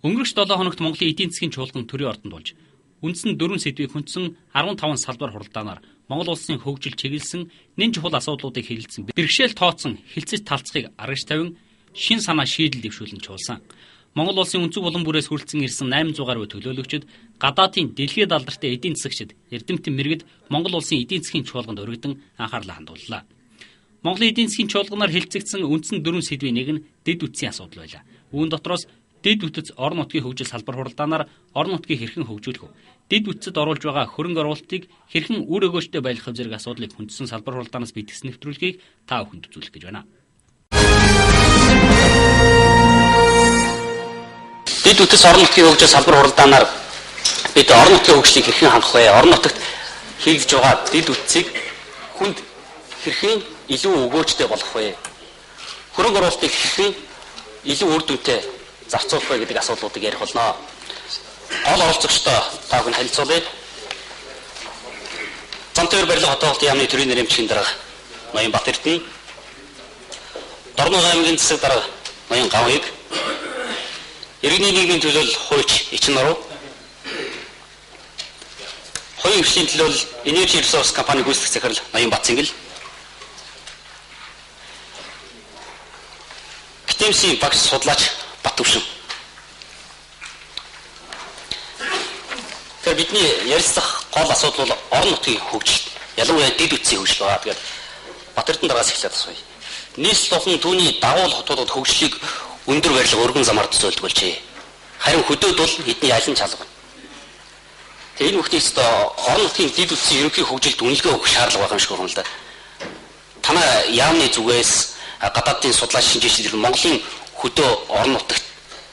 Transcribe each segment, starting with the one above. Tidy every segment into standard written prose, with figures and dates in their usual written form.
Өнгөрөх 7 хоногт Монголын эдийн засгийн чуулган төрийн ордонд болж үндсэн 4 сэдвийг хүндсэн 15 салбар хуралдаанаар Монгол улсын хөгжил чиглэсэн нэн чухал асуудлуудыг хэлэлцэн бэрхшээл тооцсон хэлцэж талцахыг аргаж тавин шин санаа шийдэл дэвшүүлэн чуулсан. Монгол улсын өнцөг булан бүрээс хүрэлцэн ирсэн 800 гаруй төлөөлөгчд гадаадын дэлхийд алдартай эдийн засагчид эрдэмтэн мэрэгд Монгол улсын эдийн засгийн чуулганд өргөдөн анхаарлаа хандууллаа. Монголын эдийн засгийн чуулганаар хэлэлцэгдсэн үндсэн 4 сэдвийн нэг нь дэд үтсийн асуудал байлаа. Үүн дотроос дэд үтц орон нутгийн хөгжил салбар хуралдаанаар орон нутгийг хэрхэн хөгжүүлэх вэ? Дэд үтцэд оруулж байгаа хөрөнгө оруулалтыг хэрхэн үр өгөөжтэй байлгах зэрэг асуудлыг хүндсэн салбар хуралдаанаас бичсэн нэвтрүүлгийг та бүхэнд үзүүлэх гэж байна. Дэд үтц орон нутгийн хөгжил салбар хуралдаанаар бид орон нутгийн хөгжлийг хэрхэн хангах вэ? Орон нутагт хийгдэж байгаа дэд үтцийг хүнд хэрхэн илүү өгөөжтэй болгох вэ? Хөрөнгө оруулалтыг хэрхэн илүү үр дүнтэй зарцуулах вэ гэдэг асуудлуудыг ярих болно. Гол оролцогчтой та бүхэн харилцуулъя. Замтайр барилга хотоолтын яамны төрийн нэрэмжийн дарга Ноён Батэрдэн, Дорноо аймгийн засаг дарга Ноён Гавыг, Иргэний нийгмийн төлөөлөл хууч Ичин Нуруу, Хоёрын хвшлийн төлөөлөл Energy Resource компани гүйцэтгэх захирал Ноён Бацэнгэл, Гитэмсийн багш судлаач Батөвшин. Тэгэхээр бидний ярилцах гол асуудал бол орон нутгийн хөгжил, ялангуяа дэд үтсийн хөгжил байна. Тэгээд Батэрдэн дараагаас эхлээд асууя. Нийслэл болон түүний дагуул хотуудад хөгжлийг өндөр барилга өргөн замаар төсөөлдөг болжээ. Харин хөдөөд бол эдний аль нь чалга. Тэгээд энэ бүхнээс орон нутгийн дэд үтсийн ерөнхий хөгжилд үнэлгээ өгөх шаардлага байгаа юм шиг байна л да. Танай яамны зүгээс гадаадын судлаач шинжээчид Монголын хөдөө орон нутагт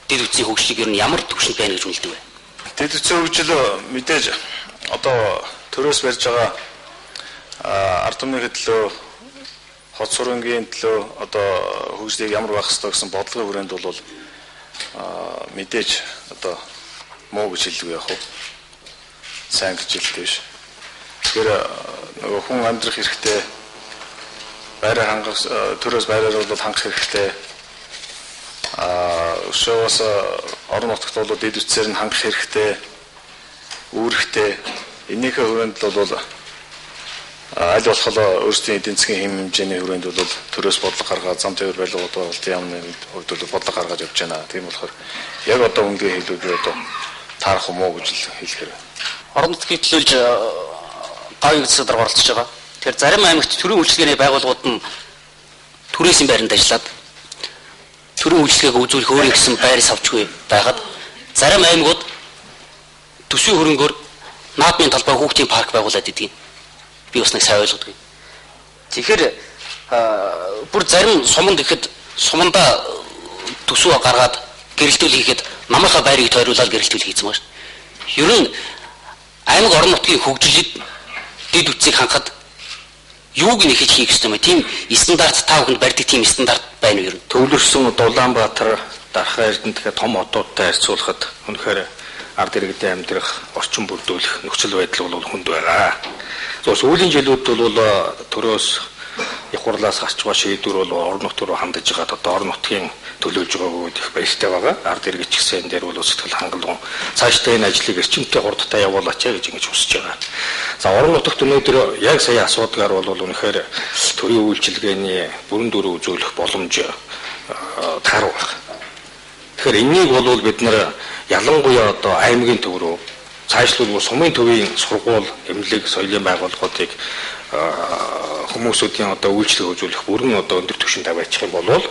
дэд үтсийн хөгжлийг ер нь ямар түвшинд байна гэж үнэлдэг вэ? Дэд үтсийн хөгжил мэдээж одоо төрөөс барьж байгаа ард түмний төлөө, хот сургуулийн төлөө одоо хөгжлийг ямар байх ёстой гэсэн бодлогын хүрээнд бол мэдээж одоо муу гэж хэлдэг яах вэ? Сайн гэж хэлдэг биш. Тэгэхээр нөгөө хүн амьдрах хэрэгтэй, байраа хангах, төрөөс байраар бол хангах хэрэгтэй. Өшөөс орон нутагт бол дэд үтсээр нь хангах хэрэгтэй, үүрэгтэй. Энийхээ хүрээнд бол аль болох өөрсдийн эдийн засгийн хэм хэмжээний хүрээнд бол төрөөс бодлого гаргаад зам тээвэр барилга бодлогын яамны хувьд бол бодлого гаргаж явж байна. Тийм болохоор яг одоо үнгээ хэлбэл одоо таарах юм уу гэж хэлэхээр. Орон нутгийг төлөөлж гавь засаг дарга оролцож байгаа. Тэгэхээр зарим аймагт төрийн үйлчилгээний байгууллагууд нь түрээсийн байранд ажиллаад төрийн үйлчилгээг үзүүлэх өөрийн гэсэн байр авчгүй байхад зарим аймагуд төсвийн хөрөнгөөр наадмын талбай хүүхдийн парк байгуулад идэг. Би бас нэг сайн ойлгодог. Тэгэхээр бүр зарим суманд ихэд сумандаа төсөв гаргаад гэрэлтүүл хийхэд намынхаа байрыг тойруулаад гэрэлтүүл хийсэн байна. Ер нь аймаг орон нутгийн хөгжлөд дэд үтсийг хангахад юуг нь хийж хийх ёстой юм бэ? Тийм стандарт та бүхэнд барьдаг тийм стандарт байна уу ер нь? Төвлөрсөн Улаанбаатар, Дархан Эрдэнэ гэх том хотуудтай харьцуулахад үнэхээр ард иргэдийн амьдрах, орчин бүрдүүлэх нөхцөл байдал бол хүнд байгаа. Сүүлийн жилүүд бол төрөөс их хурлаас гарч байгаа шийдвэр бол орон нут руу хандаж байгаа. Одоо орон нутгийн төлөөлж байгааг их баяртай байгаа. Ард иргэд ч гэсэн энэ дээр бол сэтгэл хангалуун цаашдаа энэ ажлыг эрчимтэй хурдтай явуулаач гэж ингэж хүсэж байгаа. За орон нутагт өнөөдөр яг сая асуудгаар бол үнэхээр төрийн үйлчилгээний бүрэн дүрээ үзүүлэх боломж тааруу байна. Тэгэхээр энийг бол бид нар ялангуяа одоо аймгийн төв рүү цаашлуулбал сумын төвийн сургууль, эмнэлэг, соёлын байгууллагуудыг хүмүүсүүдийн одоо үйлчлэг үзүүлэх бүрэн одоо өндөр түвшинд тавьчих юм бол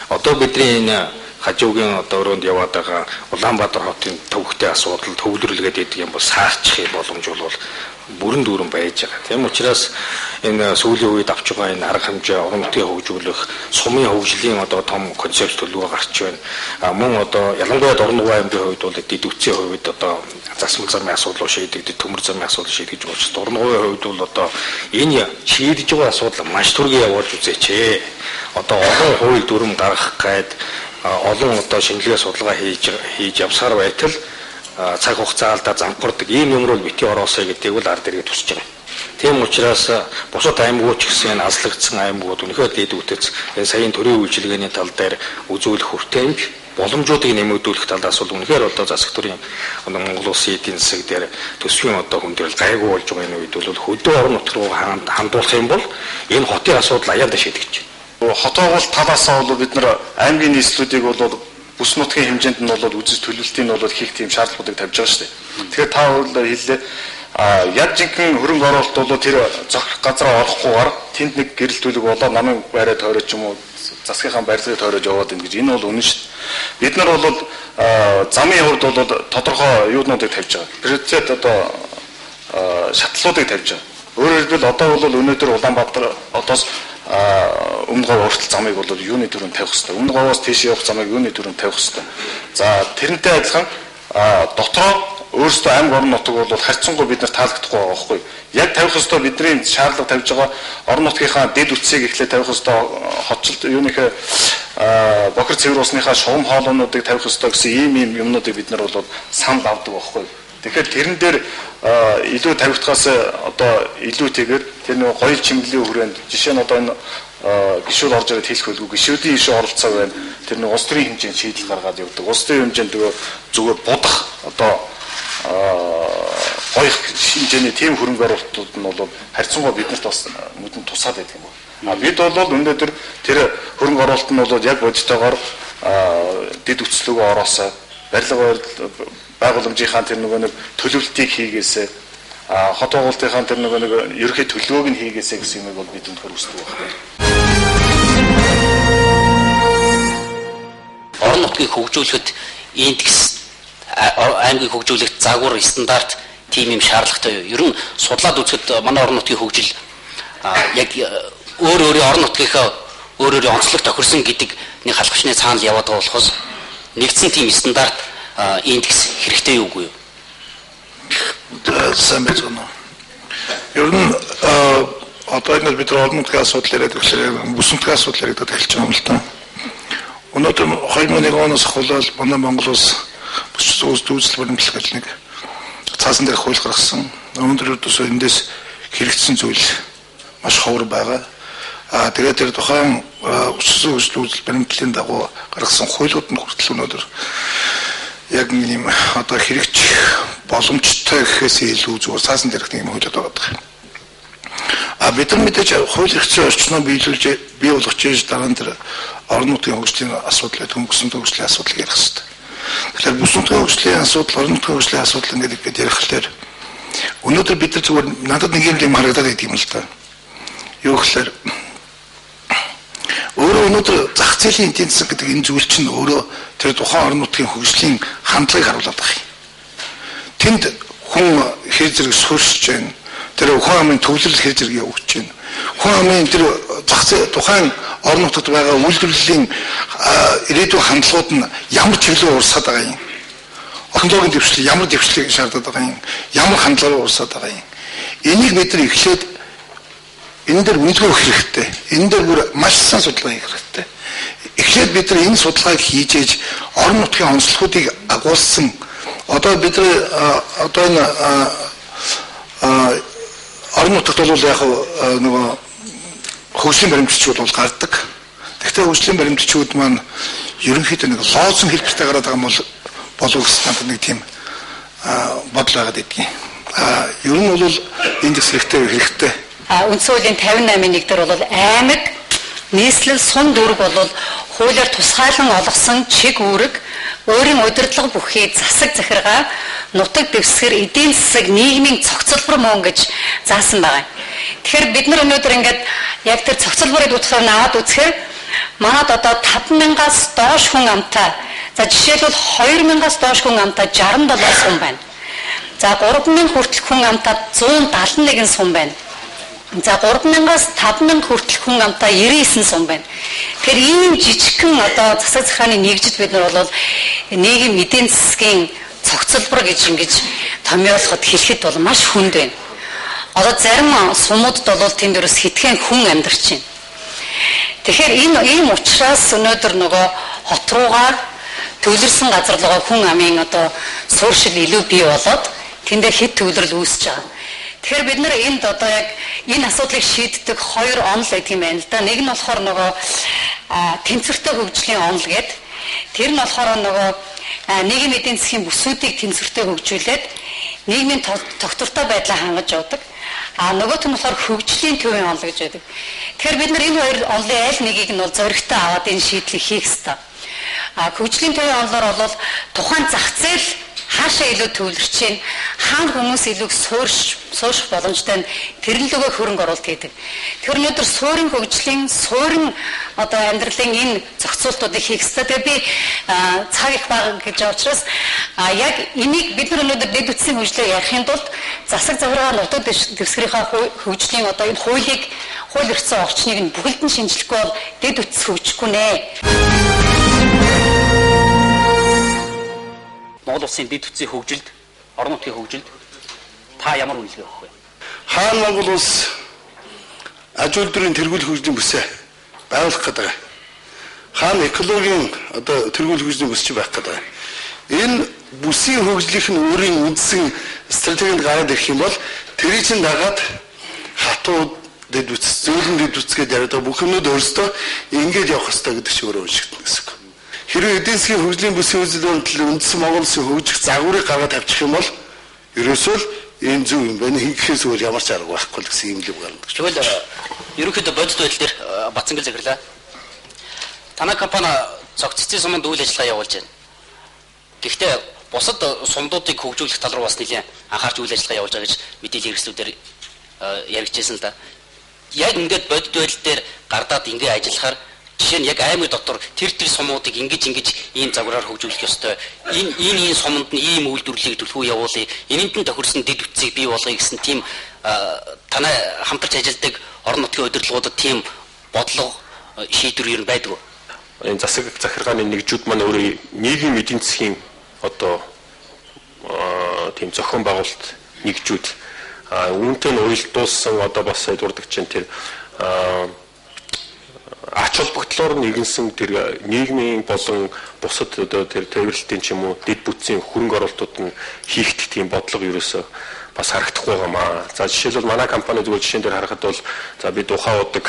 одоо бидний энэ хажуугийн одоо өрөөнд яваад байгаа Улаанбаатар хотын төвхтэй асуудал төвлөрлөгээд идэг юм бол саарчих боломж бол бүрэн дүүрэн байж байгаа. Тийм учраас энэ сүүлийн үед авч байгаа энэ арга хэмжээ орон нутгийг хөгжүүлэх, сумын хөгжлийн одоо том концепт төлөв гарч байна. Мөн одоо ялангуяа Дорноо аймгийн хувьд бол дэд үтсийн хувьд одоо засмал замын асуудал шийдэгдэж, төмөр замын асуудал шийдэгдэж байгаа ч Дорноогийн хувьд бол одоо энэ шийдэж байгаа асуудал маш түргэн явуулж үзээч. Одоо олон хууль дүрм гаргах гээд олон одоо шинжилгээ судалгаа хийж явсаар байтал цаг хугацаа алдаа зампардаг ийм юм руу бити ороосоо гэдгийг бол ард иргэд хүсэж байгаа. Тийм учраас бусад аймагуд ч гэсэн азлагдсан аймагуд үнэхээр дэд үтц энэ саяын төрийн үйлчилгээний тал дээр үзүүлэх хүртээмж боломжуудыг нэмэгдүүлэх талаас бол үнэхээр одоо засаг төрийн Монгол Улсын эдийн засаг дээр төсвийн одоо хүндрэл гайгүй болж байгаа энэ үед бол хөдөө орон нутг руу хандуулах юм бол энэ хотын асуудал аяанда шийдэгч байна. Хот байгуулалт талаасаа бол бид нар аймгийн нийслүүдийг бол бүс нутгийн хэмжээнд нь бол үзэж төлөвлөлтийг нь бол хийх тийм шаардлагуудыг тавьж байгаа шүү дээ. Тэгэхээр та бол хэллээ яг жинхэнэ хөрөнгө оруулалт бол тэр зохих газараа олохгүйгээр тэнд нэг гэрэл төлөв болоо намын байраа тойрож юм уу засгийнхаа барилгыг тойрож яваад ин гэж энэ бол үнэн шүү дээ. Бид нар бол замын хувьд бол тодорхой юунуудыг тавьж байгаа. Приоритет одоо шатлалуудыг тавьж байгаа. Өөрөөр хэлбэл одоо бол өнөөдөр Улаанбаатар одоос өмнө говь хүртэл замыг бол юуны төрөнд тавих хэрэгтэй. Өмнө говоос тийш явах замыг юуны төрөнд тавих хэрэгтэй. За тэрнтэй адилхан дотроо өөрсдөө аймаг орон нутаг бол харьцангуй бид нар таалагдахгүй байгаа байхгүй. Яг тавих ёстой бидний шаардлага тавьж байгаа орон нутгийнхаа дэд үтсийг эхлээд тавих ёстой хотчлт юуныхээ бохир цэвэр усныхаа шугам хоолойнуудыг тавих ёстой гэсэн ийм юмнуудыг бид нар бол санал авдаг байхгүй. Тэгэхээр тэрэн дээр илүү тавигдахаас одоо илүүтэйгээр тэр нэг гоё чимэглийн хүрээнд жишээ нь одоо энэ гişүүд орж ирээд хэлэх хөлгүй гişүүдийн ишээ оролцоо байна. Тэр нэг улс төрийн хэмжээнд шийдэл гаргаад явдаг. Улс төрийн хэмжээнд зүгээр будах одоо гоё хэмжээний тийм хөрөнгө оруулалтууд нь бол харьцангуй биднэрт бас нүдэнд тусаад байдаг юм байна. Бид бол өнөөдөр тэр хөрөнгө оруулалт нь бол яг бодитойгоор дэд үцлөгөө ороосоо барилга байгууламжийнхаа тэр нэг төлөвлөлтийг хийгээсээ хот байгуулалтынхаа тэр нэг ерөнхий төлөвөөг нь хийгээсээ гэсэн юмыг бол бид өнөхөр хүсдэг байна. Орон нутгийг хөгжүүлэхэд индекс аймгийг хөгжүүлэхэд загвар стандарт тийм юм шаардлагатай юу? Ер нь судлаад үзэхэд манай орон нутгийн хөгжил яг өөр орон нутгийнхаа өөр онцлог тохирсон гэдэг нэг халдварчны цаанал яваад байгаа болохоос нэгдсэн тийм стандарт индекс хэрэгтэй юугүй юу? Сайн байна. Ер нь одоо ингэ бид орон нутгийн асуудал яриад ирэхээр бүс нутгийн асуудал яриад эхэлж байгаа юм л та. Өнөөдөр 2001 оноос ахвал манай Монгол улс бүс үзэл баримтлах гэж нэг цаасан дээр хууль гаргасан. Өнөөдөр өдөөсөө эндээс хэрэгжсэн зүйл маш ховор байгаа. Тэгээд тэр тухайн үзэл баримтлалын дагуу гаргасан хуулиуд нь хүртэл өнөөдөр яг ийм одоо хэрэгжих боломжтой гэхээс илүү зүгээр цаасан дээрх нэг юм хуулиуд байгаа. Бид нар мэдээж хууль хэрэгцээ орчноо бий болгож ээж дараа нь тэр орон нутгийн хөгжлийн асуудал, хөнгөсөн хөгжлийн асуудал ярих хэрэгтэй. Тэгэхээр бүс нутгийн хөгжлийн асуудал, орон нутгийн хөгжлийн асуудал ингээд ярих хэлээр өнөөдөр бид нар зүгээр надад нэг юм харагдаад байдаг юм л да. Юу гэхээр өөрөө өнөөдөр зах зээлийн эдийн засаг гэдэг энэ зүйл чинь өөрөө тэр тухайн орон нутгийн хөгжлийн хандлагыг харуулдаг юм. Тэнд хүн хэр зэрэг суурьшиж байна. Тэр хүн амын төвлөрөл хэр зэрэг явагдаж байна. Хүн амын тэр зах зээл тухайн орон нутагт байгаа үйлдвэрлэлийн ирээдүйн хандлагууд нь ямар чиглэлээр урсаад байгаа юм. Технологийн дэвшлиг ямар дэвшлиг шаарддаг байгаа юм. Ямар хандлагаар урсаад байгаа юм. Энийг бид нар эхлээд энэ дээр үнэлгээ өгөх хэрэгтэй. Энэ дээр бүр маш сайн судалгаа хийх хэрэгтэй. Эхлээд бид нар энэ судалгааг хийж ээж орон нутгийн онцлогуудыг агуулсан одоо бид нар одоо энэ орон нутагт бол яг нөгөө хөгжлийн баримтчид бол гардаг. Гэхдээ хөгжлийн баримтчид маань ерөнхийдөө нэг лоозон хэлбэртэй гараад байгаа юм болов гэсэн нэг тийм бодол байгаад байдгийг. Ер нь бол индекс хэрэгтэй. Үндсэн хуулийн 58-ын 1 дээр бол аймаг нийслэл сум дүрэг бол хуулиар тусгайлан олгосон чиг үүрэг өөрийн удирдлага бүхий засаг захиргаа нутаг дэвсгэр эдийн засаг нийгмийн цогцлбор мөн гэж заасан байгаа. Тэгэхээр бид нар өнөөдөр ингээд яг тэр цогцлборыг утгаар наваад үзэхээр манад одоо 5,000-аас доош хүн амтай. За жишээлбэл 2,000-аас доош хүн амтай 67 сум байна. За 3,000 хүртэл хүн амтай 171 сум байна. За 3,000-аас 5,000 хүртэл хүн амтай 99 сум байна. Тэгэхээр ийм жижигхэн одоо засаг захааны нэгжид бид нар бол нийгэм эдийн засгийн цогцлбор гэж ингэж томьёолоход хэлэхэд бол маш хүнд байна. Одоо зарим сумуудад бол тэнд дөрөс хитгэн хүн амьдарч байна. Тэгэхээр энэ ийм учраас өнөөдөр нөгөө хот руугаа төвлөрсөн газар руугаа хүн амын одоо суурьшил илүү бий болоод тэндээ хэд төвлөрөл үүсэж байгаа. Тэгэхээр бид нар энд одоо яг энэ асуудлыг шийддэг хоёр онол гэх юм байна л да. Нэг нь болохоор нөгөө тэнцвэртэй хөгжлийн онол гэдэг. Тэр нь болохоор нөгөө нийгмийн эдийн засгийн бүсүүдийг тэнцвэртэй хөгжүүлээд нийгмийн тогтвортой байдлаа хангаж явдаг. Нөгөөх нь болохоор хөгжлийн төвийн онол гэж байдаг. Тэгэхээр бид нар энэ хоёр онолын аль нэгийг нь бол зоригтой аваад энэ шийдлийг хийх ёстой. Хөгжлийн төвийн онолоор бол тухайн зах зээл хаашаа илүү төвлөрч чинь хаана хүмүүс илүү суурших боломжтой тэрнлөгөө хөрөнгө оруулалт хийдэг. Тэр өнөөдөр суурин хөгжлийн суурин одоо амьдралын энэ зохицуултуудыг хийх ёстой. Тэгээ би цаг их бага гэж учраас яг энийг бид нар өнөөдөр дэд үтсийн хөгжлөө ярихын тулд засаг захиргаа нутаг дэвсгэрийнхаа хөгжлийн одоо энэ хуулийг хууль эрхцэн орчныг нь бүхэлд нь шинжлэхгүй бол дэд үтс хөгжихгүй нэ. Монгол улсын дэд үтсийн хөгжилд, орон нутгийн хөгжилд та ямар үнэлгээ өгөх вэ? Хаана Монгол улс аж үйлдвэрийн тэргүүл хөгжлийн бүсээ байгуулах гэдэг. Хаана экологийн одоо тэргүүл хөгжлийн бүс чинь байх гэдэг. Энэ бүсийн хөгжлийнх нь өөрийн үндсэн стратегинд гараад ирэх юм бол тэрийг чинь дагаад хатууд дэд үтс, зөөлөн дэд үтс гэдээ яриад бүх юмуд өөрсдөө ингэж явах хэрэгтэй гэдэг шиг өөрөө уншигдана гэсэн. Хэрвээ эдийн засгийн хөгжлийн бүсийн үзэл үндэс Монгол улсын хөгжих загварыг гаргаад авчих юм бол ерөөсөө л энэ зөв юм байна. Хийхээс өөр ямар ч арга байхгүй гэсэн юм л гарна. Тэгвэл ерөнхийдөө бодит байдал дээр Бацангэл захирлаа. Танай компани цогццын суманд үйл ажиллагаа явуулж байна. Гэхдээ бусад сумдуудыг хөгжүүлэх тал руу бас нэлээд анхаарч үйл ажиллагаа явуулж байгаа гэж мэдээллийн хэрэгслүүдээр яригдчихсэн л да. Яг ингээд бодит байдал дээр гардаад ингээд ажиллахаар жишээ нь яг аймаг дотор тэр сумуудыг ингэж ийм загвараар хөгжүүлэх ёстой. Энэ суманд нь ийм үйлдвэрлэлийг төлхөө явуулъя. Энэнд нь тохирсон дэд үтсийг бий болгоё гэсэн тийм танай хамтарч ажилладаг орон нутгийн удирдлагуудад тийм бодлого шийдвэр ер нь байдаг уу? Энэ засаг захиргааны нэгжүүд маань өөрөө нийгмийн эдийн засгийн одоо тийм зохион байгуулалт нэгжүүд үүнтэй нь уялдуулсан одоо бас дурдж чинь тэр ач холбогдлоор нэгэнсэн тэр нийгмийн болон бусад одоо тэр төвөрлөлтийн ч юм уу дэд бүтцийн хөрөнгө оруулалтууд нь хийх тийм бодлого ерөөсөө бас харагдахгүй байгаамаа. За жишээлбэл манай компани зүгээр жишээн дээр харахад бол за бид Ухаан удаг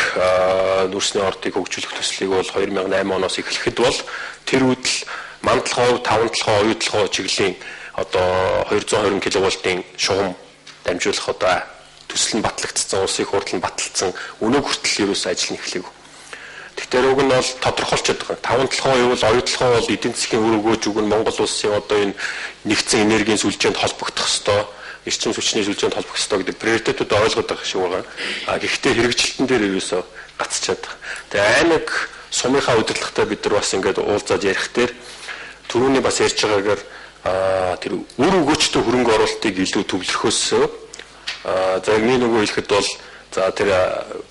нүрсний ордыг хөгжүүлэх төслийг бол 2008 оноос эхлэхэд бол тэр үед л мандалгоо, тавантлогоо, оюутлогоо чиглэлийн одоо 220 кВт-ийн шугам дамжуулах одоо төсөл нь батлагдсан, улсын хурдан баталсан өнөө хүртэл ерөөсөө ажил нь эхлэв. Тэгэхээр уг нь бол тодорхойлчиход байгаа. Тавантлогоо юу бол оюутлогоо бол эдийн засгийн үр өгөөж уг нь Монгол улсын одоо энэ нэгдсэн энергийн сүлжээнд холбогдох ёстой, эрчим хүчний сүлжээнд холбох ёстой гэдэг приоритетууд ойлгоод байгаа шиг байгаа. Гэхдээ хэрэгжилтэн дээр ерөөсөө гацчихад байгаа. Тэгээ аймаг сумынхаа удирдлагатай бид нар бас ингээд уулзаад ярих дээр түрүүний бас ярьж байгаагаар тэр үр өгөөчтэй хөрөнгө оруулалтыг илүү төвлөрөхөөсөө за нэг нөгөө хэлэхэд бол за тэр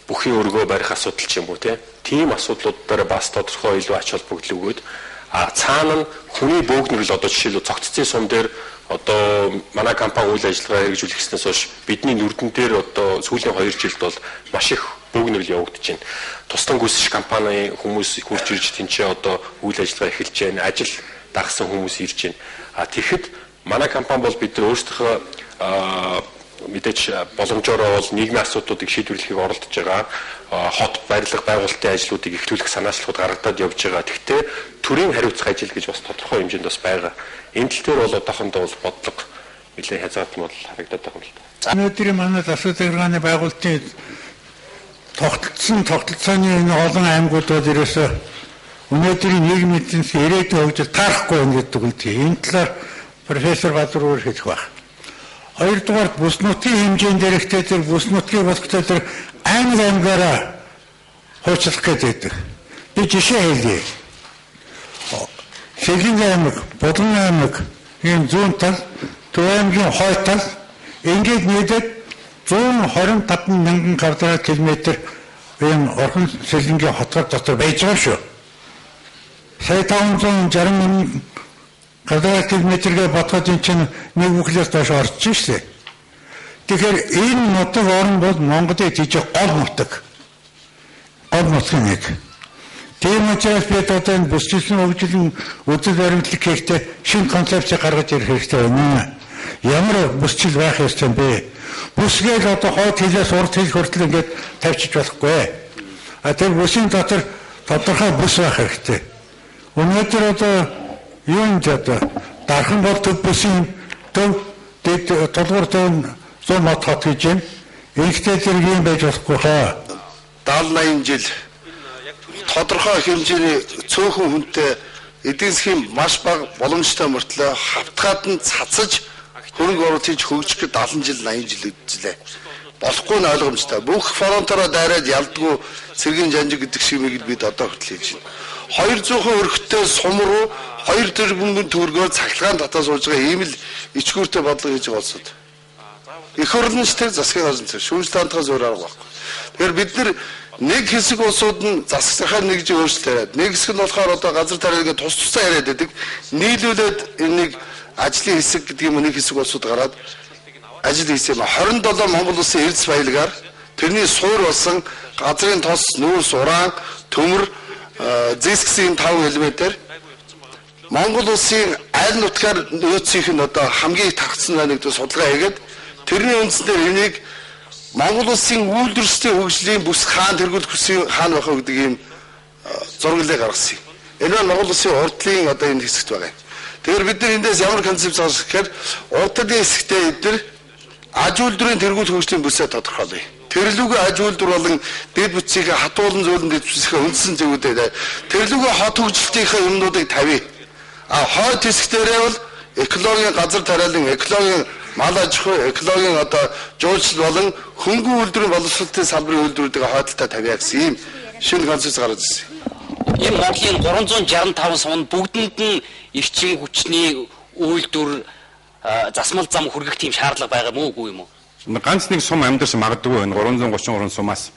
бүхий өргөө барих асуудал ч юм уу тийм асуудлууд дээр бас тодорхой илүү ач холбогдол өгөөд цаана нь хүний бөөгнөрл одоо жишээлбэл цогццын сум дээр одоо манай компани үйл ажиллагаа хэрэгжүүлэх гэснээс хойш бидний нүрдэн дээр одоо сүүлийн 2 жилд бол маш их бөөгнөрл явагдаж байна. Тусдан гүйцэтгэх компани хүмүүс хурж ирж тэнцээ одоо үйл ажиллагаа эхэлж байна. Ажил дагсан хүмүүс ирж байна. Тэгэхэд манай компани бол бид нар өөрсдөө мэдээж боломжоор бол нийгмийн асуудлуудыг шийдвэрлэхийг оролдож байгаа. Хот барилга байгуулалтын ажлуудыг эхлүүлэх санаачлалууд гаргадаад явж байгаа. Гэхдээ төрийн хариуцах ажил гэж бас тодорхой хэмжээнд бас байгаа. Энэ тал дээр бол одоохондоо бол бодлого нэлээд хязгаарлалт бол харагдаад байгаа юм л да. Өнөөдрийн манай засаг захиргааны байгуулалтын тогтолцооны энэ олон аймагуудад ерөөсөө өнөөдрийн нийгмийн эдийн засгийн ирээдүйн хөгжил таарахгүй ингээд үгтэй. Энэ талаар профессор Баатар өөр хэлэх баг. Хоёрдугаар бүс нутгийн хэмжээнд дээрхтэй тэр бүс нутгийн болтой тэр аймагаараа хуучлах гэдэг. Би жишээ хэлье. Шилэн аймаг, Бодлон аймаг, ийм зүүн тал, Төв аймгийн хой тал ингээд нийлээд 125 мянган квадрат километр ийм орхон шилэнгийн хотгор дотор байж байгаа шүү. Сая 560 мянган квадрат километргээ бодоход энэ чинь нэг бүхлээс доош орж шээ. Тэгэхээр энэ нутаг орн бол Монголын жижиг гол нутаг. Гол нутгийн нэг. Тийм учраас бид одоо энэ бүсчилсэн хөгжлийн үзэл баримтлаг хийхдээ шинэ концепц гаргаж ирэх хэрэгтэй байна. Ямар бүсчил байх ёстой юм бэ? Бүсгээл одоо хойд хилээс урд хил хүртэл ингээд тавьчих болохгүй. Тэр бүсийн дотор тодорхой бүс байх хэрэгтэй. Өнөөдөр одоо юунд одоо дархан бол төв бүсийн төв толгор төв 100 мод хот гэж юм. Ихтэй зэрэг юм байж болохгүй хаа. 70-80 жил тодорхой хэмжээний цөөхөн хүнтэй эдийн засгийн маш бага боломжтой мөртлөө хавтгаад нь цацаж хөрөнгө оруулалт хийж хөгжих гэж 70 жил 80 жил үдчихлээ. Болохгүй нь ойлгомжтой. Бүх фронтороо дайраад ялдгүй цэргийн жанжиг гэдэг шиг мэд бид одоо хүртэл хийж байна. 200 өрхтөө сум руу 2 тэрбум төгрөгөөр цахилгаан татаа сууж байгаа ийм л ичгүүртэй бодлого хийж байгаа улсууд. Их хурлын ч тэр засгийн газар шүүмжлэлт хандхаас өөр арга байхгүй. Тэгэхээр бид нэг хэсэг улсууд нь засаг захаар нэгж өөрчлөлт яриад, нэг хэсэг нь болохоор одоо газар тариалан тус тусаа яриад байдаг. Нийлүүлээд энийг ажлын хэсэг гэдэг юм нэг хэсэг улсууд гараад ажил хийсэн юм. 27 Монгол улсын эрдэс баялагаар тэрний суур болсон газрын тос, нүүрс, уран, төмөр, зэсгсийн 5 элементээр Монгол улсын аль нутгаар нөөцийнх нь одоо хамгийн их тархсан байна гэдэг судалгаа хийгээд тэрний үндсээр энийг Монгол улсын үйлдвэрлэлийн хөгжлийн бүс хаан тэргүүл хүсийн хаан байх гэдэг ийм зураглалыг гаргасан юм. Энэ нь Монгол улсын урдлын одоо энэ хэсэгт байгаа юм. Тэгэхээр бид нар эндээс ямар концепц авах гэхээр урдлын хэсэгтээ эдгээр аж үйлдвэрийн тэргүүл хөгжлийн бүсээ тодорхойлъё. Тэрлүүгээ аж үйлдвэр болон дэд бүтцийнхээ хатуулан зөөлөн дэд бүтцийнхээ үндсэн зөвүүдэд тэрлүүгээ хот хөгжилтийнхээ юмнуудыг тавья. Хойд хэсгтэрээ бол экологийн газар тариалан, экологийн мал аж ахуй, экологийн одоо жуулчлал болон хөнгөн үйлдвэрийн боловсролтын салбарын үйлдвэрүүдийг хойдолтой тавья гэсэн ийм шинэ концепц гараад ирсэн. Энэ Монголын 365 сумд бүгдэнд нь эрчим хүчний үйлдвэр засмал зам хүргэх тийм шаардлага байгаа мó үгүй юм уу? Ганц нэг сум амьдарч магадгүй энэ 333 сумаас.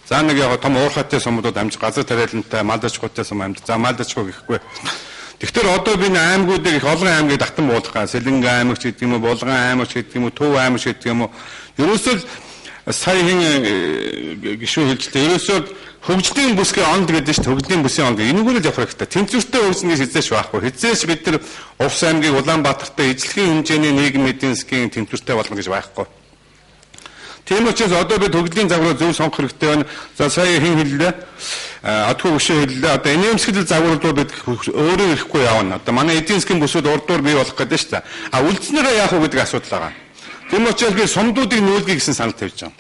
За нэг яг том уурхайтай сумуудад амж газар тариалантай мал аж ахуйтай сум амьд. За мал аж ахуй гэхгүй. Тэгэхээр одоо би аймагуудыг их олон аймгийг татан буулгах, Сэлэнгэ аймаг ч гэдэг юм уу, Булган аймаг ч гэдэг юм уу, Төв аймаг ч гэдэг юм уу. Ерөөсөө сая хин гişүү хэлжтэй. Ерөөсөө хөгжлийн бүсгийн онд гэдэг чинь хөгжлийн бүсийн онд. Энэгээр л явах хэрэгтэй. Тэнцвэртэй хөгжнээс хизээш байхгүй. Хизээш бид нар Увс аймгийг Улаанбаатартай ижлэгийн хэмжээний нийгмийн эдийн засгийн тэнцвэртэй болно гэж байхгүй. Тийм учраас одоо бид хөгжлийн загвараа зөв сонгох хэрэгтэй байна. За сая хин хэллээ. Атгүй өшөө хэллээ. Одоо энэмсгэл загварлууд бид өөрөө ирэхгүй явна. Одоо манай эдийн засгийн бүсүүд урдуур бий болох гэдэг шүү дээ. Үлдснээрээ яах вэ гэдэг асуудал байгаа. Тийм учраас би сумдуудыг нүүлгий гэсэн санал тавьж байгаа.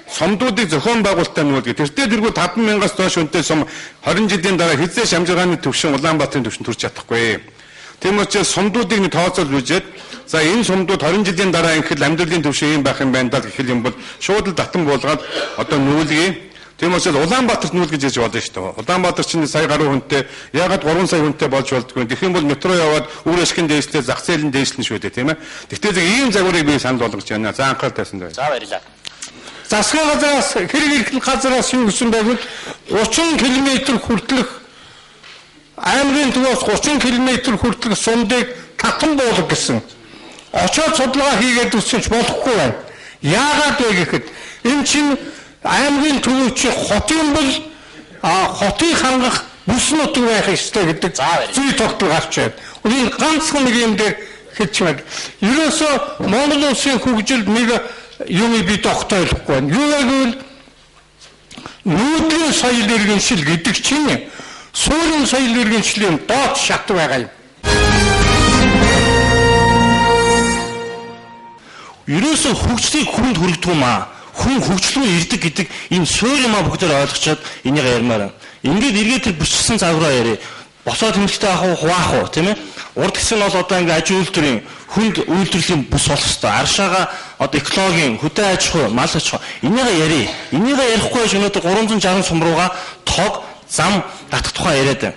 Сумдуудыг зохион байгуулалтаа нүүлгий. Тэртээ тэргүй 50000-аас доош үнэтэй сум 20 жилийн дараа хизээш амжиргааны төвшин Улаанбаатарын төвшин төрж чадахгүй. Тийм учраас сумдуудыг нэг тооцоол үзээд за энэ сумдууд 20 жилийн дараа ингээл амьдралын төвшин юм байх юм байна даа гэх юм бол шууд л татан буулгаад одоо нүүлгий. Тийм учраас Улаанбаатарт нүүлгэж яж болно шүү дээ. Улаанбаатар чинь сая гаруй хүнтэй ягаад 3 сая хүнтэй болж болдгоо. Тэгэх юм бол метро яваад үр ашигын дээшлээ зах зээлийн дээшлэн шүү дээ тийм ээ. Тэгтээ зөв ийм загварыг би санал болгож байна. За анхаарал тавьсан дээ. За баярлалаа. Засгийн газраас хэрэг ирэх газраас юу гэсэн байвал 30 км хүртэлх аймгийн төвөөс 30 км хүртэлх сумдыг татан буулга гэсэн. Очоод судалгаа хийгээд үсэж болохгүй байна. Яагаад вэ гэхэд энэ чинь аймгийн төвөө чи хотын бол хотыг хангах бүс нутаг байх ёстой гэдэг зүй тогтол гарч байна. Үнэн ганцхан нэг юм дээр хэлж байна. Ерөөсөө Монгол улсын хөгжилд нэг юм би тогтоолохгүй байна. Юу гэвэл нүүдлийн соёл иргэншил гэдэг чинь суурин соёл иргэншлийн доод шат байгаа юм. Ерөөсөө хөгжлийг хүнд хүргэдэг юм аа. Хүн хөгжлөө ирдэг гэдэг энэ суурь юм аа бүгд ойлгочоод энийг ярмаар. Ингээд эргээд тэр бичсэн загвараа яриа. Босоод хэмжтэй ахуу хуваах уу тийм ээ. Урд гэсэн нь бол одоо ингээд аж үйлдвэрийн хүнд үйлдвэрлэлийн бүс болох хэвээр. Аршаага одоо экологийн хөдөө аж ахуй, мал аж ахуй энийг яриа. Энийг ярихгүй ч өнөөдөр 360 сум руугаа тог зам татах тухай яриад байна.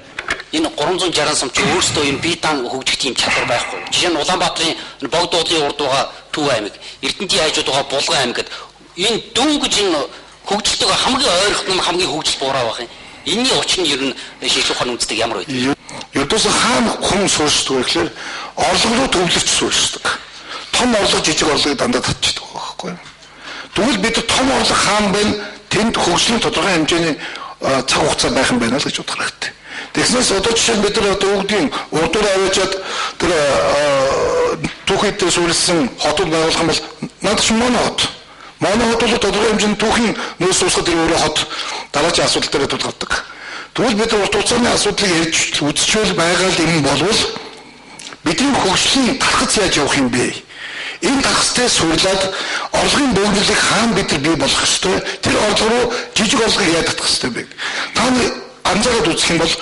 Энэ 360 сум чи өөрсдөө юм бие даан хөгжих тийм чадвар байхгүй. Жишээ нь Улаанбаатарын богд уулын урд байгаа Төв аймаг, Эрдэнэтийн хажууд байгаа Булган аймаг гэдэг энэ дөнгөж энэ хөгжилтэйг хамгийн ойрхон нь хамгийн хөгжил буураа байх юм. Энийн учир нь ер нь шийдвэр ухааны үндэстэг ямар байдаг? Ердөөс хаана хүн суурьшдаг вэ гэхээр орлогоо төвлөрч суурьшдаг. Том орлого жижиг орлогыг дандаа татчихдаг байхгүй юу? Тэгвэл бид том орлого хаана байна? Тэнд хөгжлийн тодорхой хэмжээний цаг хугацаа байх юм байна л гэж бодох хэрэгтэй. Тэгснээс одоо жишээ нь бид нар одоо өвдгийн урдуур аваачаад тэр түүхэд суурилсан хотод байгуулах юм бол наад чинь монохот. Манай хот бол тодорхой хэмжээний түүхийн нөөц усгад тэр өөрөө хот дараагийн асуудал дээр тулгардаг. Тэгвэл бид урт хугацааны асуудлыг ярьж үзчихвэл байгаа л юм болвол бидний хөгжлийн тархац яаж явах юм бэ? Энэ тархацтай суурлаад орлогын бөөгнөлийг хаана бид нар бий болгох ёстой? Тэр орлого руу жижиг орлогыг яаж татах ёстой бэ? Та нар анзаараад үзэх юм бол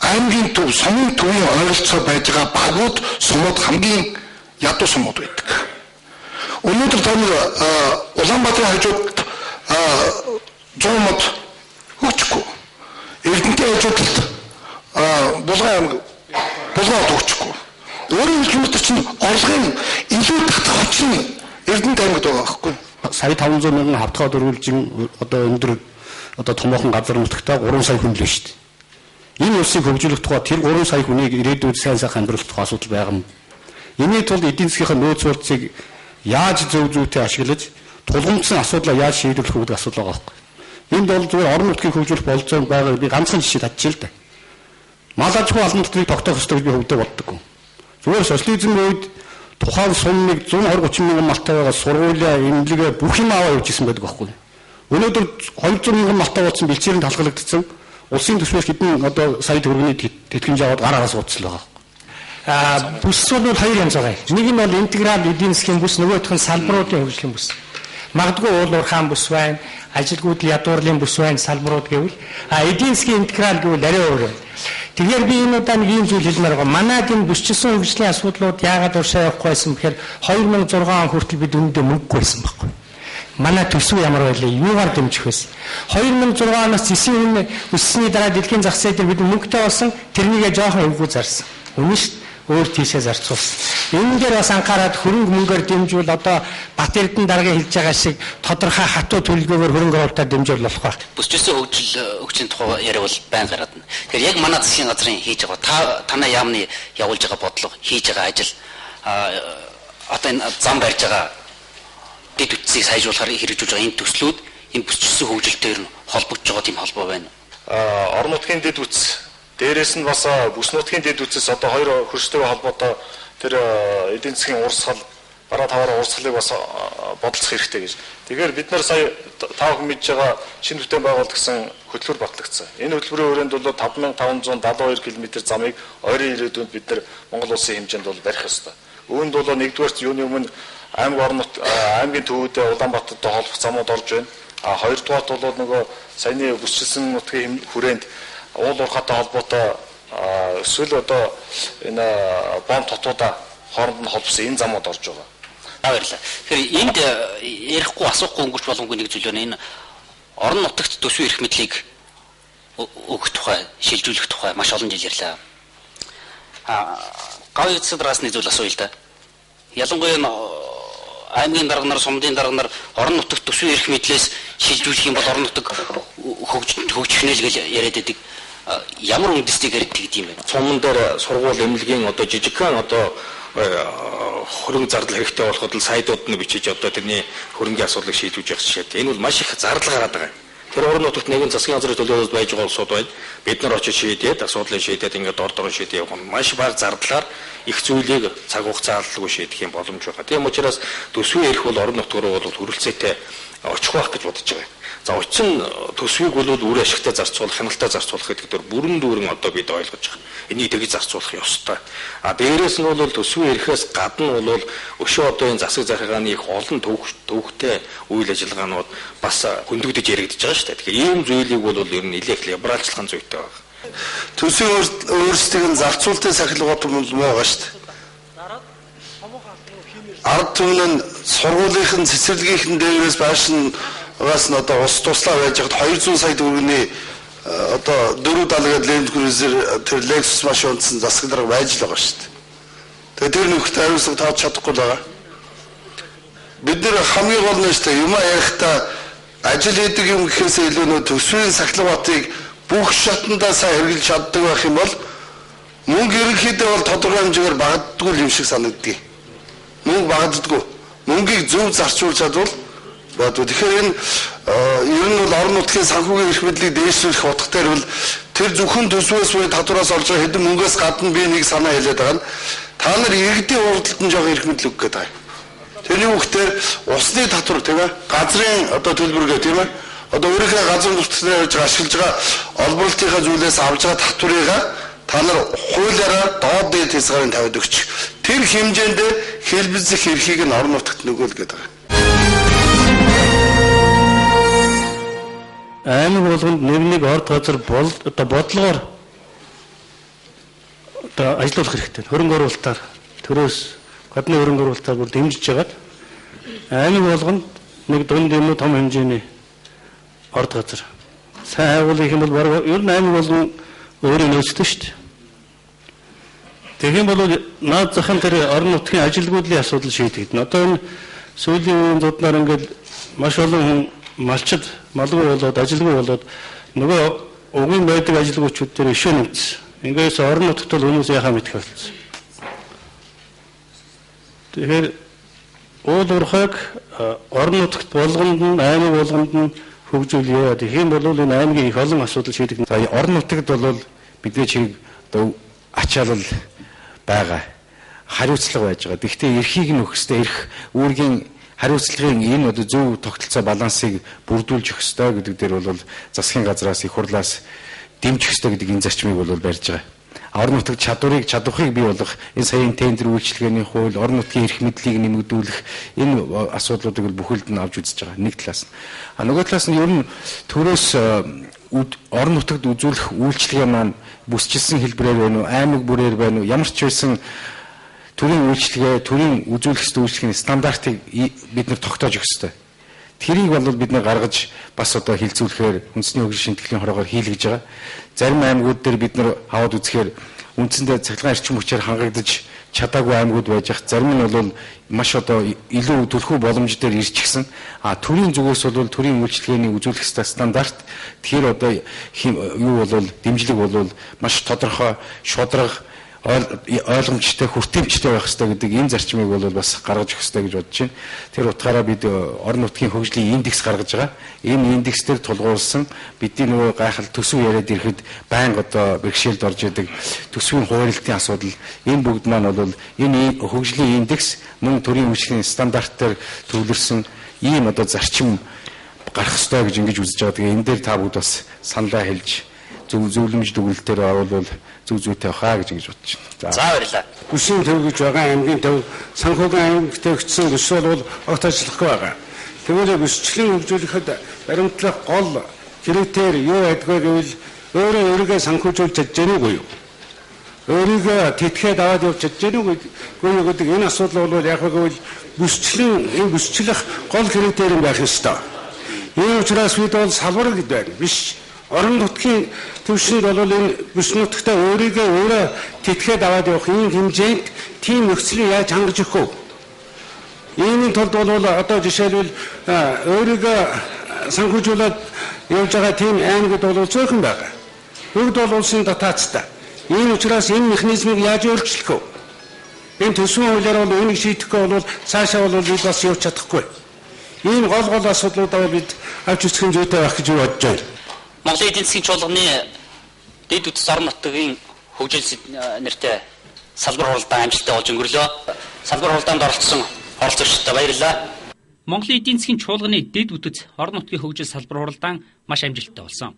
аймгийн төв, сумын төвийн ойролцоо байж байгаа багууд сумууд хамгийн ядуу сумууд байдаг. Өнөөдөр та нар Улаанбаатарын хажууд 100 мод хөгжихгүй. Эрдэнэтэй хажуудалд Булган аймаг хөгжихгүй. Өөрөөр хэлбэл чинь орлогын илүү татах хүч нь Эрдэнэт аймагт байгаа байхгүй. Сая 500 мянган хавтгай дөрвөлжин одоо өндөр томоохон газар нутагтаа 3 сая хүн л байна шүү дээ. Энэ улсыг хөгжүүлэх тухай тэр 3 сая хүнийг ирээдүйд сайн сайхан амьдруулах тухай асуудал байгаа юм. Энэний тулд эдийн засгийн нөөц болцыг яаж зөв зүйтэй ашиглаж тулгымдсан асуудлаа яаж шийдвэрлэх гэдэг асуудал байгаа байхгүй. Энд бол зүгээр орон нутгийг хөгжүүлэх болцоонд байгаа би ганцхан жишээ татчих л да. Мал аж ахуйн албан тушаалыг тогтоох ёстой гэж би хөвдөө боддоггүй. Зүгээр социализмын үед тухайн сумыг 120-30 мянган малтай байгаа сургуулиа, эмнэлгээ бүх юм аваа явуулж исэн байдаг байхгүй. Өнөөдөр 200 мянган малтай болсон бэлчээрийн талхалагдсан улсын төсвөөс хэдэн одоо сая төгрөгийн тэтгэмж аваад гар араас ууцлал байгаа. Бүс бол хоёр янз байгаа. Нэг нь бол интеграл эдийн засгийн бүс, нөгөөх нь салбаруудын хөгжлийн бүс. Магадгүй уул уурхаан бүс байна, ажилгүйдэл ядуурлын бүс байна, салбарууд гэвэл эдийн засгийн интеграл гэвэл арай өөр. Тэгэхээр би энэ удаа нэг юм зүйл хэлмээр байгаа. Манайд энэ бүсчилсэн хөгжлийн асуудлууд яагаад уршаа явахгүй байсан бэхээр 2006 он хүртэл бид үүндээ мөнгөгүй байсан байхгүй. Манай төсөв ямар байлаа? Юугаар дэмжих вэ? 2006 оноос зэсийн үнэ өссөний дараа дэлхийн зах зээл дээр бид мөнгөтэй болсон, тэрнийгээ жоохон өвгөө зарсан. Үнэн шүү дээ. Өөр тийшээ зарцуулсан. Энэ дээр бас анхаарал хөрөнгө мөнгөөр дэмжүүл одоо Бат Эрдэнэ дараагийн хэлж байгаа шиг тодорхой хатуу төлөвлөгөөр хөрөнгө оруулалтаар дэмжүүл болох байх. Бүсчилсэн хөгжлийн тухай яриа бол байн гараад байна. Тэгэхээр яг манай засгийн газрын хийж байгаа танай яамны явуулж байгаа бодлого, хийж байгаа ажил одоо энэ зам барьж байгаа дэд үтсийг сайжруулахаар хэрэгжүүлж байгаа энэ төслүүд энэ бүсчилсэн хөгжилтэйгээр нь холбогдож байгаа тийм холбоо байна. Орон нутгийн дэд үтс дээрээс нь бас бүс нутгийн дэд үтсээс одоо хоёр хөрштэйгээ холбоотой тэр эдийн засгийн урсгал бараа таваараа урсгалыг бас бодлох хэрэгтэй гэж. Тэгэхээр бид нар сая та бүхэн мэдж байгаа шинэ бүтээн байгуулалт гэсэн хөтөлбөр батлагдсан. Энэ хөтөлбөрийн хүрээнд бол 5572 км замыг ойрын ирээдүйд бид нар Монгол улсын хэмжээнд бол барих ёстой. Үүнд бол нэгдүгээрт юуны өмнө аймгийн төвүүдээ Улаанбаатартай холбох замууд орж байна. Хоёрдугаарт бол нөгөө саяны бүсчилсэн нутгийн хүрээнд уул уурхайтай холбоотой эсвэл одоо энэ бом тотуудаа хооронд нь холбосон энэ замууд орж байгаа. Баярлалаа. Тэгэхээр энд ярихгүй асуухгүй өнгөрч боломгүй нэг зүйл байна. Энэ орон нутагт төсвийн эрх мэдлийг өгөх тухай, шилжүүлэх тухай маш олон жил ярьлаа. Гавь эцэдраас нэг зүйл асууя л да. Ялангуяа аймгийн дарга нар, сумдын дарга нар орон нутагт төсвийн эрх мэдлээс шилжүүлэх юм бол орон нутаг хөгжих нэ л гэж яриад байдаг. Ямар үндэснийг ярьдаг юм бэ? Суман дээр сургууль эмнэлгийн одоо жижигхэн одоо хөрөнгө зардал хэрэгтэй болоход л сайдууд нь бичиж одоо тэрний хөрөнгөний асуудлыг шийдвэж явах жишээ. Энэ бол маш их зардал гараад байгаа юм. Тэр орон нутагт нэгэн засгийн газрын төлөөлөлд байж байгаа улсууд байна. Бид нар очиж шийдээд асуудлыг шийдээд ингээд дор шийдээ явах нь маш бага зардлаар их зүйлийг цаг хугацаа алалгүй шийдэх юм боломж байгаа. Тийм учраас төсвийн эрх бол орон нутг руу бол хүрэлцээтэй очих байх гэж бодож байгаа. За очсон төсвийг бол үр ашигтай зарцуулах, хяналттай зарцуулах гэдэг дээр бүрэн дүүрэн одоо бид ойлгож байгаа. Энийг тэгж зарцуулах ёстой. Дээрээс нь бол төсвийн эрхээс гадна бол өшөө одоо энэ засаг захиргааны их олон төвхтэй үйл ажиллагаанууд бас хөндөгдөж яригдж байгаа шүү дээ. Тэгэхээр ийм зүйлийг бол ер нь нэлээх либералчлахын зүйтэй байна. Төсвийн өөрсдийг нь зарцуулалтын сахилгууд муу байгаа шүү дээ. Ард түмэн сургуулийнхын цэцэрлэгийнхэн дээрээс байш нь бас одоо ус туслаа байж хад 200 сая төгрөгийн одоо 4 далгаад Land Cruiser тэр Lexus машин унтсан засаг дарга байж л байгаа шүү дээ. Тэгээ тэр нөхөд хариуцлага тааж чадахгүй л байгаа. Бид нэр хамгийн гол нь шүү дээ юм ярихдаа ажил хийдэг юм гэхээс илүү нөө төсвийн сахилгуудыг бүх шатндаа сайн хэрэгжилж чаддаг байх юм бол мөнгө ерөнхийдөө бол тодорхой хэмжээгээр багаддаггүй юм шиг санагддаг. Мөнгө багаддаггүй. Мөнгийг зөв зарцуулж чадвал тэгэхээр энэ ер нь бол орон нутгийн санхүүгийн эрх мэдлийг дээшлүүлэх утгатай бол тэр зөвхөн төсвөөс буюу татвараас олж байгаа хэдэн мөнгөөс гадна би нэг санаа хэлээд байгаа нь та нар иргэдийн уралдаанд жоох эрх мэдэл өгөх гэдэг. Тэрний үгтээр усны татвар тийм ээ газрын одоо төлбөргөө тийм ээ одоо өөрийнхөө газар нутгтнээ явж ашиглаж байгаа олборлтынхаа зүйлээс авж байгаа татварыг та нар хуулиараа доод дээд хязгаарын тавиад өгч тэр хэмжээнд хэлбэлзэх эрхийг нь орон нутагт нөгөөл гэдэг. Аймаг болгонд нэг орд газар бодлогоор одоо ажиллах хэрэгтэй. Хөрөнгө оруулалтаар төрөөс гадны хөрөнгө оруулалтаар бүр дэмжиж байгаад аймаг болгонд нэг дунд юм уу том хэмжээний орд газар сайн хайгуулах юм бол баг ер нь аймаг болгон өөрөө нөөцтэй шүү дээ. Тэгэх юм бол наад захын тэр орон нутгийн ажилгүйдлийн асуудал шийдэгдэнэ. Одоо энэ сүүлийн зууднаар ингээд маш олон хүн малчид малгүй болоод ажилгүй болоод нөгөө угийн байдаг ажилгүйчүүд дээр ишээ нэмсэн. Ингээс орон нутагт бол хүмүүс яхаа мэдэх болсон. Тэгэхээр уул уурхайг орон нутагт болгонд нь аймаг болгонд нь хөгжүүлээ. Тэгэх юм бол энэ аймгийн их олон асуудал шийдэгдэнэ. За орон нутагт бол бидний чиг одоо ачаалал байгаа. Хариуцлага байж байгаа. Гэхдээ эрхийг нь өгөхтэй эрх үүргийн хариуцлагын энэ одоо зөв тогтолцоо балансыг бүрдүүлж өгөх ёстой гэдэг дээр бол засгийн газраас их хурлаас дэмжих ёстой гэдэг энэ зарчмыг бол барьж байгаа. Орон нутагт чадварыг бий болгох, энэ саяын тендер үйлчилгээний хууль, орон нутгийн эрх мэдлийг нэмэгдүүлэх энэ асуудлуудыг бүхэлд нь авч үзэж байгаа. Нэг талаас нь. Нөгөө талаас нь ер нь төрөөс орон нутагт үзүүлэх үйлчилгээ маань бүсчилсэн хэлбэрээр байна уу, аймаг бүрээр байна уу, ямар ч байсан төрийн үйлчилгээ, төрийн үзүүлэх ёстой үйлчилгээний стандартыг бид нар тогтоож өгөх ёстой. Тэрийг бол бид нар гаргаж бас одоо хилцүүлэхээр үндэсний хөгжил шинтгэлийн хорогоор хийлгэж байгаа. Зарим аймагуд дээр бид нар аваад үзэхээр үндсэндээ цахилгаан эрчим хүчээр хангагдаж чадаагүй аймагуд байж хат зарим нь бол маш одоо илүү төлхөө боломж дээр ирчихсэн. Төрийн зүгээс бол төрийн үйлчилгээний үзүүлэх ёстой стандарт тэгэхээр одоо юу бол дэмжлэг бол маш тодорхой, шударга ойлгомжтой, хүртээмжтэй байх ёстой гэдэг энэ зарчмыг бол бас гаргаж өгөх ёстой гэж бодож байна. Тэр утгаараа бид орон нутгийн хөгжлийн индекс гаргаж байгаа. Энэ индекс дээр тулгуурласан бидний нөгөө гайхал төсөв яриад ирэхэд байнга одоо бэрхшээлд орж идэг төсвийн хуваарлтын асуудал энэ бүгд маань бол энэ хөгжлийн индекс мөн төрийн үйлчлэгийн стандартаар төвлөрсөн ийм одоо зарчим гарах ёстой гэж ингэж үзэж байгаа. Тэгээ энэ дээр та бүгд бас саналаа хэлж зөвлөмж дүгнэлтээр оруулбал зүг зүйтэй хаа гэж бодож байна. За баярлалаа. Бүсийн төв гэж байгаа аймгийн төв санхүүгийн аймаг төвөгдсөн бүс бол огт ажиллахгүй байгаа. Тэгвэл бүсчлэн хөгжүүлэхэд баримтлах гол критерий юу байдгаа гэвэл өөрийгөө санхүүжүүлж чадж гэнэ үгүй юу? Өөрийгөө тэтгэхэд аваад явж чадж гэнэ үгүй юу гэдэг энэ асуудал бол яг гэвэл бүсчлэх гол критерий байх ёстой. Энэ учраас бид бол салбар гэдэг байна биш. Орон нутгийн төвшөнд бол энэ бүс нутагтаа өөрийгөө тэтгэхэд аваад явах ийм хэмжээнд тийм нөхцөлийг яаж хангаж өгөх вэ? Ийм тулд бол одоо жишээлбэл өөрийгөө санхүүжүүлээд явж байгаа тийм аймагуд бол зөөхөн байгаа. Бүгд бол улсын дотаацтай. Ийм учраас энэ механизмыг яаж өөрчлөх вэ? Энэ төсвийн хуулиар бол үүнийг шийдэхгүй бол цаашаа бол бид бас явж чадахгүй. Ийм гол асуудлуудаа бид авч үзэх зүйтэй байх гэж бодож байна. Монголын эдийн засгийн чуулганы дэд үтс орон нутгийн хөгжил нэртэй салбар хуралдаан амжилттай болж өнгөрлөө. Салбар хуралдаанд оролцсон оролцогчдод баярлалаа. Монголын эдийн засгийн чуулганы дэд үтс орон нутгийн хөгжил салбар хуралдаан маш амжилттай болсон.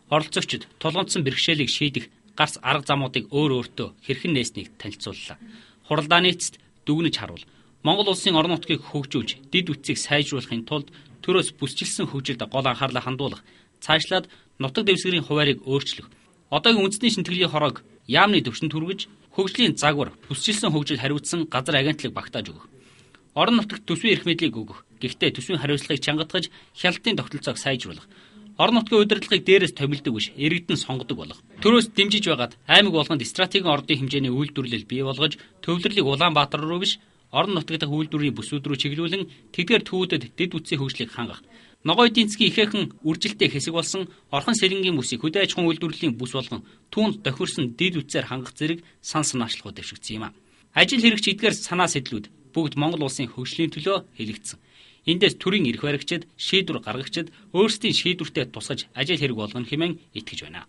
Оролцогчид тулгамдсан бэрхшээлийг шийдэх гарц арга замуудыг өөртөө хэрхэн нээснийг танилцууллаа. Хуралдааны эцэст дүгнэж харуул. Монгол улсын орон нутгийг хөгжүүлж, дэд үтсийг сайжруулахын тулд төрөөс бүсчилсэн хөгжилд гол анхаарлаа хандуулах, цаашлаад нутаг дэвсгэрийн хуваарийг өөрчлөх. Одоогийн үндэсний шинтгэлийн хорог яамны төвшөнд хүргэж, хөгжлийн загвар, бүсчилсэн хөгжил хариуцсан газар агентлаг багтааж өгөх. Орон нутагт төсвийн эрх мэдлийг өгөх. Гэхдээ төсвийн хариуцлагыг чангатгаж, хяналтын тогтолцоог сайжруулах. Орон нутгийн удирдлагыг дээрээс томилдог биш, иргэдэн сонгодог болох. Төрөөс дэмжиж байгаад аймаг болгонд стратегийн ордын хэмжээний үйлдвэрлэл бий болгож, төвлөрлийг Улаанбаатар руу биш, орон нутгийн үйлдвэрийн бүсүүд рүү чиглүүлэн, тэдгээр төвүүдэд дэд үтсийн хөгжлийг хангах. Ногоо эдийн засгийн ихээхэн үржилттэй хэсэг болсон Орхон сэрэнгийн бүсийг хөдөө аж ахуйн үйлдвэрлэлийн бүс болгон түүнд тохирсон дэд үтсээр хангах зэрэг сан санаачлалууд дэвшигдсэн юм а. Ажил хэрэгч эдгээр санаа сэтлүүд бүгд Монгол улсын хөгжлийн төлөө хэлэгдсэн. Эндээс төрийн эрх баригчид, шийдвэр гаргагчид өөрсдийн шийдвэртэй тусгаж ажил хэрэг болгоно хэмээн итгэж байна.